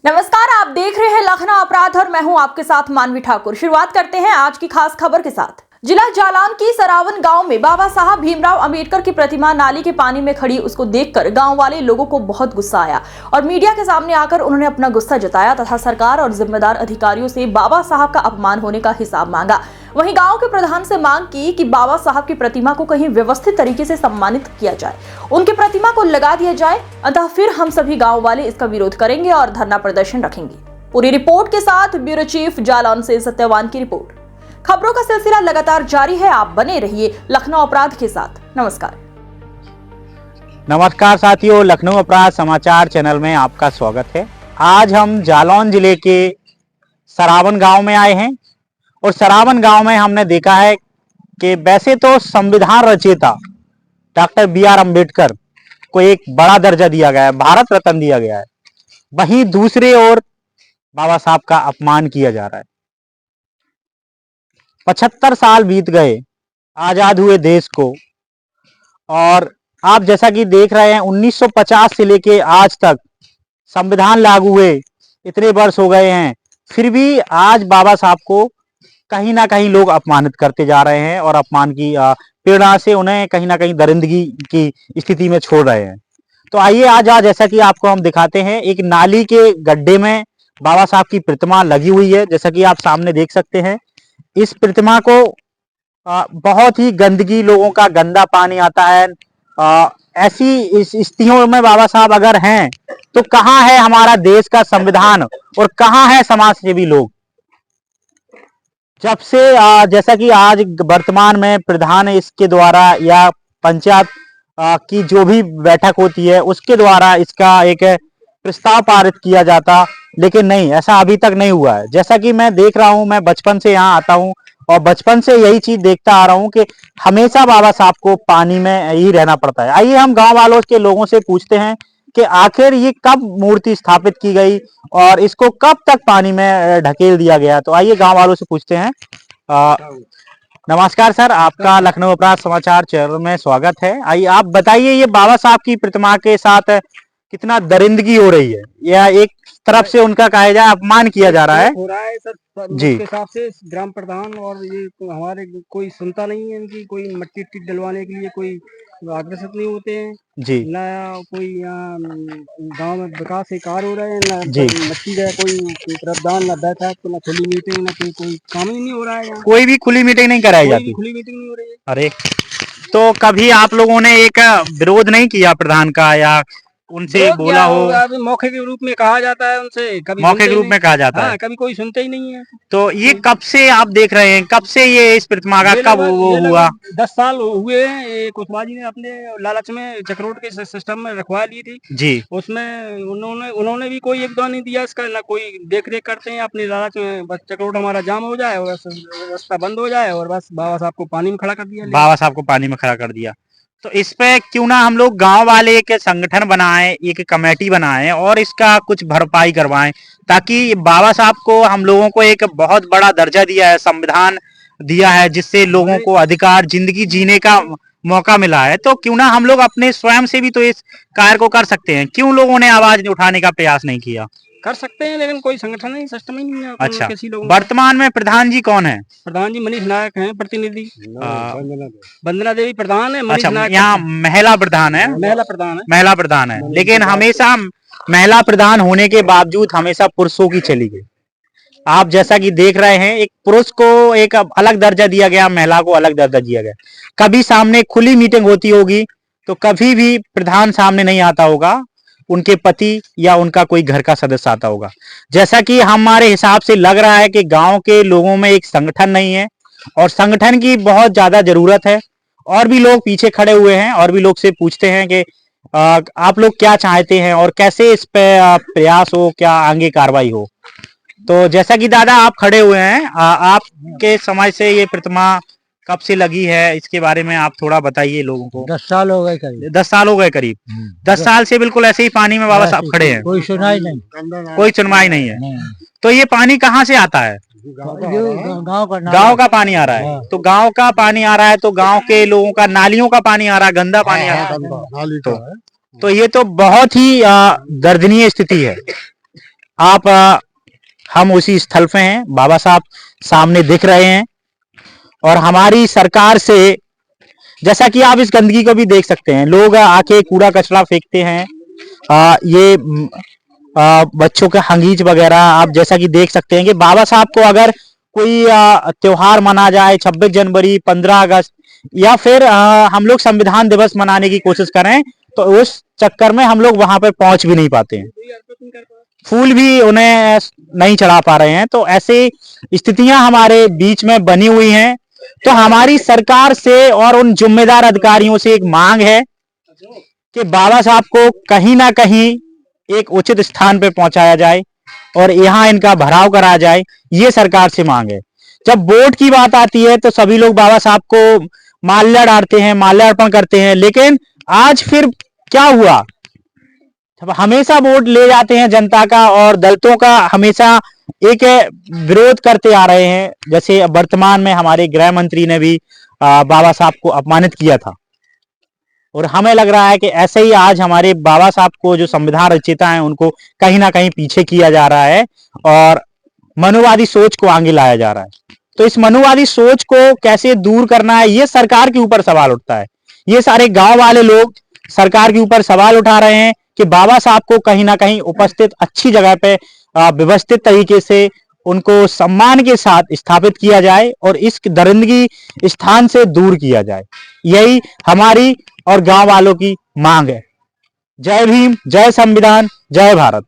नमस्कार, आप देख रहे हैं लखनऊ अपराध और मैं हूं आपके साथ मानवी ठाकुर। शुरुआत करते हैं आज की खास खबर के साथ। जिला जालौन की सरावन गांव में बाबा साहब भीमराव अंबेडकर की प्रतिमा नाली के पानी में खड़ी, उसको देखकर गांव वाले लोगों को बहुत गुस्सा आया और मीडिया के सामने आकर उन्होंने अपना गुस्सा जताया तथा सरकार और जिम्मेदार अधिकारियों से बाबा साहब का अपमान होने का हिसाब मांगा। वहीं गांव के प्रधान से मांग की कि बाबा साहब की प्रतिमा को कहीं व्यवस्थित तरीके से सम्मानित किया जाए, उनकी प्रतिमा को लगा दिया जाए, अतः फिर हम सभी गांव वाले इसका विरोध करेंगे और धरना प्रदर्शन रखेंगे। पूरी रिपोर्ट के साथ ब्यूरो चीफ जालौन से सत्यवान की रिपोर्ट। खबरों का सिलसिला लगातार जारी है, आप बने रहिए लखनऊ अपराध के साथ। नमस्कार। नमस्कार साथियों, लखनऊ अपराध समाचार चैनल में आपका स्वागत है। आज हम जालौन जिले के सरावन गांव में आए हैं और सरावन गांव में हमने देखा है कि वैसे तो संविधान रचयिता डॉक्टर बी.आर. अम्बेडकर को एक बड़ा दर्जा दिया गया है, भारत रत्न दिया गया है, वहीं दूसरे ओर बाबा साहब का अपमान किया जा रहा है। 75 साल बीत गए आजाद हुए देश को और आप जैसा कि देख रहे हैं 1950 से लेके आज तक संविधान लागू हुए इतने वर्ष हो गए हैं, फिर भी आज बाबा साहब को कहीं ना कहीं लोग अपमानित करते जा रहे हैं और अपमान की प्रेरणा से उन्हें कहीं ना कहीं दरिंदगी की स्थिति में छोड़ रहे हैं। तो आइए आज जैसा कि आपको हम दिखाते हैं, एक नाली के गड्ढे में बाबा साहब की प्रतिमा लगी हुई है। जैसा कि आप सामने देख सकते हैं, इस प्रतिमा को बहुत ही गंदगी, लोगों का गंदा पानी आता है। ऐसी इस स्थितियों में बाबा साहब अगर हैं तो कहाँ है हमारा देश का संविधान और कहाँ है समाज सेवी लोग। जब से जैसा कि आज वर्तमान में प्रधान इसके द्वारा या पंचायत की जो भी बैठक होती है उसके द्वारा इसका एक प्रस्ताव पारित किया जाता, लेकिन नहीं, ऐसा अभी तक नहीं हुआ है। जैसा कि मैं देख रहा हूं, मैं बचपन से यहाँ आता हूं और बचपन से यही चीज देखता आ रहा हूं कि हमेशा बाबा साहब को पानी में ही रहना पड़ता है। आइए हम गांव वालों के लोगों से पूछते हैं कि आखिर ये कब मूर्ति स्थापित की गई और इसको कब तक पानी में ढकेल दिया गया। तो आइए गांव वालों से पूछते हैं। नमस्कार सर, आपका लखनऊ अपराध समाचार चैनल में स्वागत है। आइए आप बताइए, ये बाबा साहब की प्रतिमा के साथ कितना दरिंदगी हो रही है या एक तरफ से उनका कहा जाए अपमान किया जा रहा है? हो रहा है सर जी। उसके हिसाब से ग्राम प्रधान और ये हमारे कोई सुनता नहीं है, इनकी कोई मट्टी डलवाने के लिए कोई अग्रसर नहीं होते हैं जी। ना कोई यहाँ गांव में विकास के कार्य हो रहे हैं, ना जी। मट्टी का कोई प्रावधान, ना बैठक, ना खुली मीटिंग, ना कोई काम ही नहीं हो रहा है यहाँ। कोई भी खुली मीटिंग नहीं कराई जाती? खुली मीटिंग नहीं हो रही है। अरे, तो कभी आप लोगों ने एक विरोध नहीं किया प्रधान का या उनसे बोला हो? अभी मौके के रूप में कहा जाता है उनसे, कभी मौके के रूप में कहा जाता है, कभी कोई सुनते ही नहीं है। तो ये कब से आप देख रहे हैं, कब से ये इस प्रतिमा का कब वो हुआ? 10 साल हुए हैं। ये कुशवाहा जी ने अपने लालच में चक्रोट के सिस्टम में रखवा ली थी जी। उसमें उन्होंने भी कोई योगदान नहीं दिया इसका, ना कोई देख रेख करते हैं अपने लालच में। बस चक्रोट हमारा जाम हो जाए और रास्ता बंद हो जाए और बस बाबा साहब को पानी में खड़ा कर दिया। बाबा साहब को पानी में खड़ा कर दिया। तो इस पे क्यों ना हम लोग गांव वाले एक संगठन बनाएं, एक कमेटी बनाएं और इसका कुछ भरपाई करवाएं, ताकि बाबा साहब को हम लोगों को एक बहुत बड़ा दर्जा दिया है, संविधान दिया है, जिससे लोगों को अधिकार, जिंदगी जीने का मौका मिला है। तो क्यों ना हम लोग अपने स्वयं से भी तो इस कार्य को कर सकते हैं। क्यों लोगों ने आवाज उठाने का प्रयास नहीं किया? कर सकते हैं, लेकिन कोई संगठन नहीं, सिस्टम ही नहीं है। अच्छा, किसी लोगों वर्तमान में प्रधान जी कौन है? प्रधान जी मनीष नायक हैं, प्रतिनिधि वंदना देवी प्रधान है। अच्छा, यहाँ महिला प्रधान है? महिला प्रधान है, लेकिन हमेशा महिला प्रधान होने के बावजूद हमेशा पुरुषों की चली गई। आप जैसा कि देख रहे हैं, एक पुरुष को एक अलग दर्जा दिया गया, महिला को अलग दर्जा दिया गया। कभी सामने खुली मीटिंग होती होगी तो कभी भी प्रधान सामने नहीं आता होगा, उनके पति या उनका कोई घर का सदस्य आता होगा। जैसा कि हमारे हिसाब से लग रहा है कि गांव के लोगों में एक संगठन नहीं है और संगठन की बहुत ज्यादा जरूरत है। और भी लोग पीछे खड़े हुए हैं और भी लोग से पूछते हैं कि आप लोग क्या चाहते हैं और कैसे इस पे प्रयास हो, क्या आगे कार्रवाई हो। तो जैसा कि दादा आप खड़े हुए हैं, आपके समय से ये प्रतिमा कब से लगी है, इसके बारे में आप थोड़ा बताइए लोगों को। 10 साल हो गए करीब। 10 साल हो गए करीब। 10 साल से बिल्कुल ऐसे ही पानी में बाबा साहब खड़े हैं, कोई सुनाई नहीं, कोई सुनवाई नहीं है। तो ये पानी कहाँ से आता है? गांव का पानी आ रहा है। तो गांव का पानी आ रहा है तो गांव के लोगों का, नालियों का पानी आ रहा है, गंदा पानी आ रहा है। तो ये तो बहुत ही दर्दनीय स्थिति है। आप हम उसी स्थल पे हैं, बाबा साहब सामने दिख रहे हैं और हमारी सरकार से, जैसा कि आप इस गंदगी को भी देख सकते हैं, लोग आके कूड़ा कचरा फेंकते हैं, ये बच्चों के हंगीज वगैरह आप जैसा कि देख सकते हैं कि बाबा साहब को अगर कोई त्योहार मना जाए, 26 जनवरी, 15 अगस्त या फिर हम लोग संविधान दिवस मनाने की कोशिश करें तो उस चक्कर में हम लोग वहां पर पहुंच भी नहीं पाते हैं, फूल भी उन्हें नहीं चढ़ा पा रहे हैं। तो ऐसी स्थितियां हमारे बीच में बनी हुई हैं। तो हमारी सरकार से और उन जिम्मेदार अधिकारियों से एक मांग है कि बाबा साहब को कहीं ना कहीं एक उचित स्थान पे पहुंचाया जाए और यहाँ इनका भराव कराया जाए, ये सरकार से मांग है। जब वोट की बात आती है तो सभी लोग बाबा साहब को माल्या डालते हैं, माल्यार्पण करते हैं, लेकिन आज फिर क्या हुआ? हमेशा वोट ले जाते हैं जनता का और दलितों का हमेशा एक विरोध करते आ रहे हैं। जैसे वर्तमान में हमारे गृह मंत्री ने भी बाबा साहब को अपमानित किया था और हमें लग रहा है कि ऐसे ही आज हमारे बाबा साहब को जो संविधान रचयिता हैं उनको कहीं ना कहीं पीछे किया जा रहा है और मनुवादी सोच को आगे लाया जा रहा है। तो इस मनुवादी सोच को कैसे दूर करना है, ये सरकार के ऊपर सवाल उठता है। ये सारे गांव वाले लोग सरकार के ऊपर सवाल उठा रहे हैं कि बाबा साहब को कहीं ना कहीं उपस्थित अच्छी जगह पे व्यवस्थित तरीके से उनको सम्मान के साथ स्थापित किया जाए और इस दरिंदगी स्थान से दूर किया जाए। यही हमारी और गांव वालों की मांग है। जय भीम, जय संविधान, जय भारत।